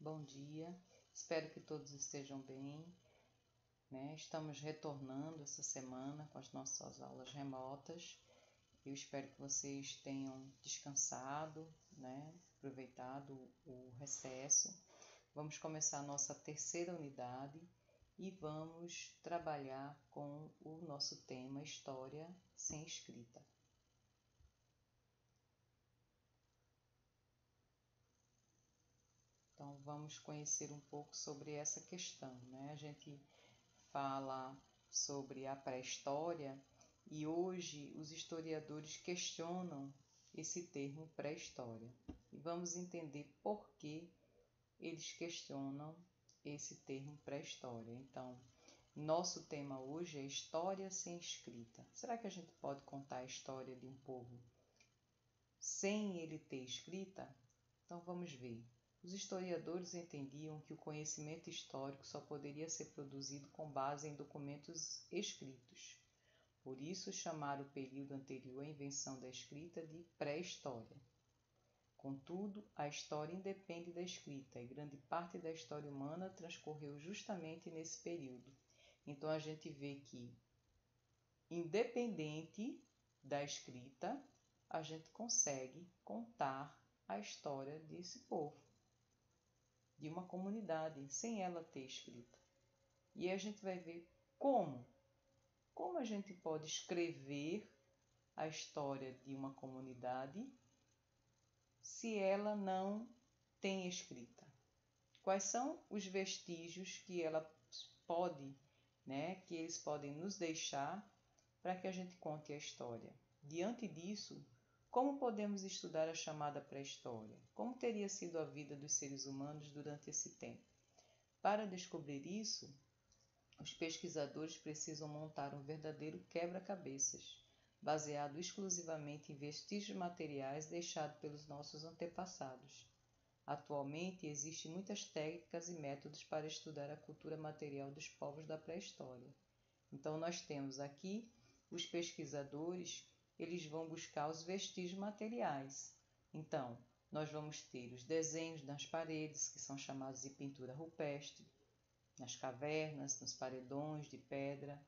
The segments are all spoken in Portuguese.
bom dia. Espero que todos estejam bem, né? Estamos retornando essa semana com as nossas aulas remotas. Eu espero que vocês tenham descansado, né? Aproveitado o recesso. Vamos começar a nossa terceira unidade e vamos trabalhar com o nosso tema História sem Escrita. Então, vamos conhecer um pouco sobre essa questão, né? A gente fala sobre a pré-história e hoje os historiadores questionam esse termo pré-história. E vamos entender por que eles questionam esse termo pré-história. Então, nosso tema hoje é História sem Escrita. Será que a gente pode contar a história de um povo sem ele ter escrita? Então, vamos ver. Os historiadores entendiam que o conhecimento histórico só poderia ser produzido com base em documentos escritos. Por isso, chamaram o período anterior à invenção da escrita de pré-história. Contudo, a história independe da escrita e grande parte da história humana transcorreu justamente nesse período. Então, a gente vê que, independente da escrita, a gente consegue contar a história desse povo, de uma comunidade, sem ela ter escrita. E a gente vai ver como a gente pode escrever a história de uma comunidade se ela não tem escrita. Quais são os vestígios que ela pode, que eles podem nos deixar para que a gente conte a história? Diante disso, como podemos estudar a chamada pré-história? Como teria sido a vida dos seres humanos durante esse tempo? Para descobrir isso, os pesquisadores precisam montar um verdadeiro quebra-cabeças, baseado exclusivamente em vestígios materiais deixados pelos nossos antepassados. Atualmente, existem muitas técnicas e métodos para estudar a cultura material dos povos da pré-história. Então, nós temos aqui os pesquisadores, eles vão buscar os vestígios materiais. Então, nós vamos ter os desenhos nas paredes, que são chamados de pintura rupestre, nas cavernas, nos paredões de pedra.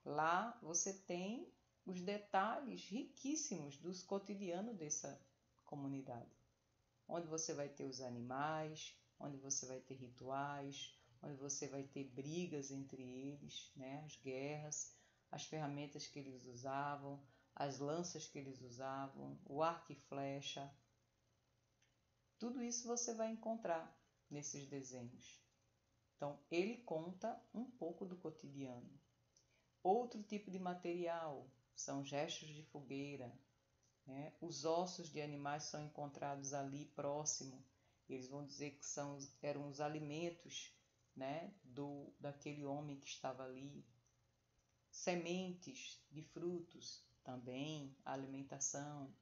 Lá você tem os detalhes riquíssimos dos cotidianos dessa comunidade, onde você vai ter os animais, onde você vai ter rituais, onde você vai ter brigas entre eles, as guerras, as ferramentas que eles usavam, as lanças que eles usavam, o arco e flecha. Tudo isso você vai encontrar nesses desenhos. Então, ele conta um pouco do cotidiano. Outro tipo de material são gestos de fogueira. Os ossos de animais são encontrados ali próximo. Eles vão dizer que eram os alimentos daquele homem que estava ali. Sementes de frutos também, a alimentação.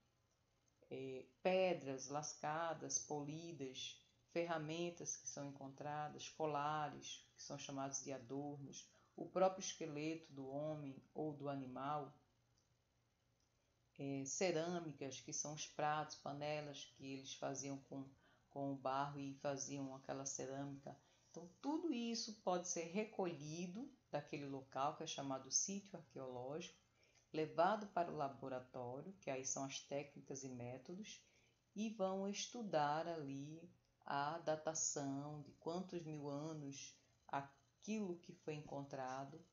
Pedras lascadas, polidas, ferramentas que são encontradas, colares, que são chamados de adornos, o próprio esqueleto do homem ou do animal, cerâmicas, que são os pratos, panelas que eles faziam com o barro e faziam aquela cerâmica. Então, tudo isso pode ser recolhido daquele local, que é chamado sítio arqueológico, levado para o laboratório, que aí são as técnicas e métodos, e vão estudar ali a datação de quantos mil anos aquilo que foi encontrado,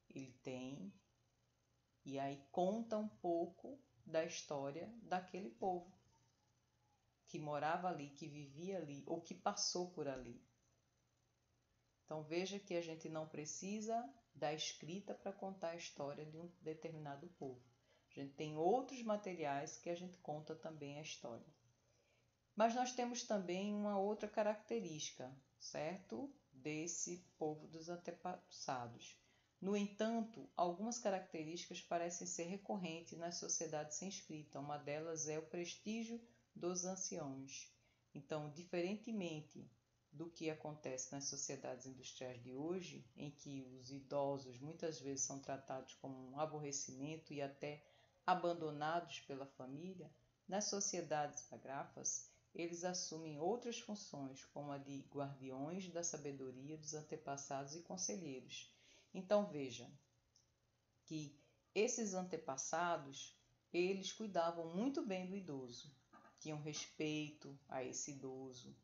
ele tem, e aí conta um pouco da história daquele povo que morava ali, que vivia ali, ou que passou por ali. Então veja que a gente não precisa da escrita para contar a história de um determinado povo. A gente tem outros materiais que a gente conta também a história. Mas nós temos também uma outra característica, certo? Desse povo dos antepassados. No entanto, algumas características parecem ser recorrentes nas sociedades sem escrita. Uma delas é o prestígio dos anciões. Então, diferentemente do que acontece nas sociedades industriais de hoje, em que os idosos muitas vezes são tratados como um aborrecimento e até abandonados pela família, nas sociedades agráficas eles assumem outras funções, como a de guardiões da sabedoria dos antepassados e conselheiros. Então veja que esses antepassados, eles cuidavam muito bem do idoso, tinham respeito a esse idoso,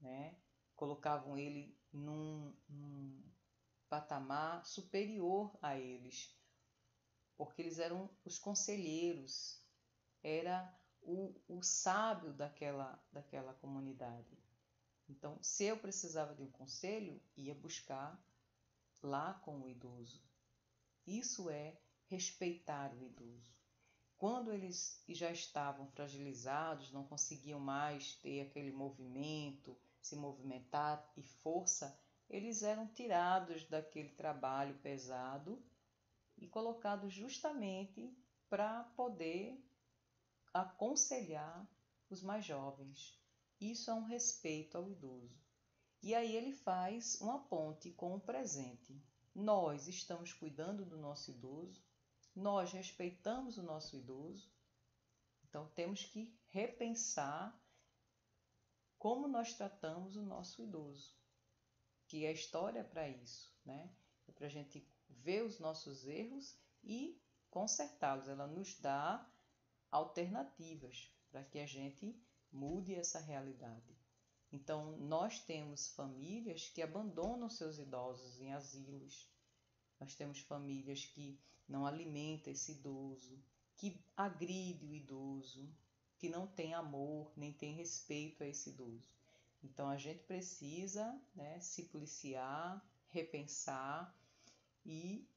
né? Colocavam ele num patamar superior a eles, porque eles eram os conselheiros, era o sábio daquela comunidade. Então, se eu precisava de um conselho, ia buscar lá com o idoso. Isso é respeitar o idoso. Quando eles já estavam fragilizados, não conseguiam mais ter aquele movimento, se movimentar e força, eles eram tirados daquele trabalho pesado e colocados justamente para poder aconselhar os mais jovens. Isso é um respeito ao idoso. E aí ele faz uma ponte com o presente. Nós estamos cuidando do nosso idoso, nós respeitamos o nosso idoso, então temos que repensar como nós tratamos o nosso idoso, que a história é para isso, né? É para a gente ver os nossos erros e consertá-los. Ela nos dá alternativas para que a gente mude essa realidade. Então, nós temos famílias que abandonam seus idosos em asilos. Nós temos famílias que não alimentam esse idoso, que agride o idoso, que não tem amor, nem tem respeito a esse idoso. Então, a gente precisa, né, se policiar, repensar e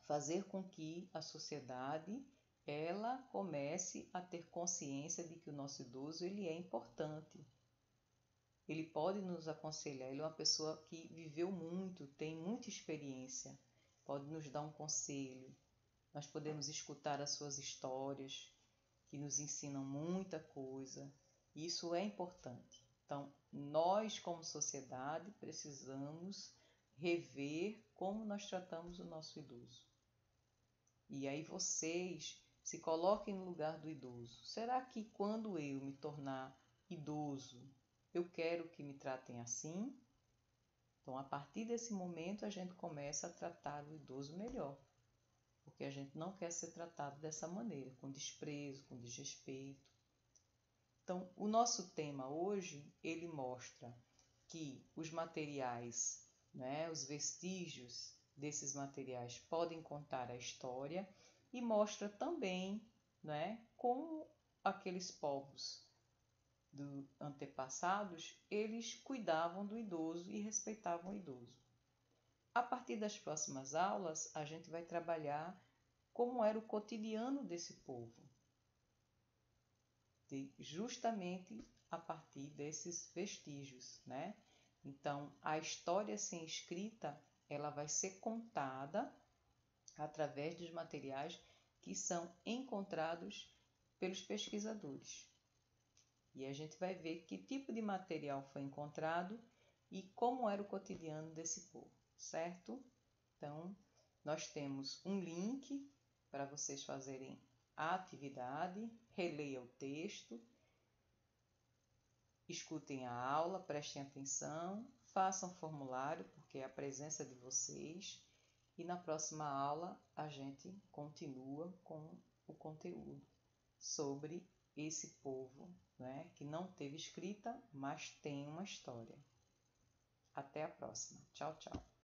fazer com que a sociedade ela comece a ter consciência de que o nosso idoso ele é importante. Ele pode nos aconselhar, ele é uma pessoa que viveu muito, tem muita experiência, pode nos dar um conselho. Nós podemos escutar as suas histórias, que nos ensinam muita coisa. Isso é importante. Então, nós como sociedade precisamos rever como nós tratamos o nosso idoso. E aí vocês se coloquem no lugar do idoso. Será que quando eu me tornar idoso, eu quero que me tratem assim? Então, a partir desse momento, a gente começa a tratar o idoso melhor. Porque a gente não quer ser tratado dessa maneira, com desprezo, com desrespeito. Então, o nosso tema hoje, ele mostra que os materiais, né, os vestígios desses materiais podem contar a história e mostra também, né, como aqueles povos antepassados, eles cuidavam do idoso e respeitavam o idoso. A partir das próximas aulas, a gente vai trabalhar como era o cotidiano desse povo, justamente a partir desses vestígios, né? Então, a história sem escrita, ela vai ser contada através dos materiais que são encontrados pelos pesquisadores. E a gente vai ver que tipo de material foi encontrado e como era o cotidiano desse povo, certo? Então, nós temos um link para vocês fazerem a atividade, releia o texto, escutem a aula, prestem atenção, façam formulário, porque é a presença de vocês, e na próxima aula a gente continua com o conteúdo sobre esse povo, né, que não teve escrita, mas tem uma história. Até a próxima. Tchau, tchau.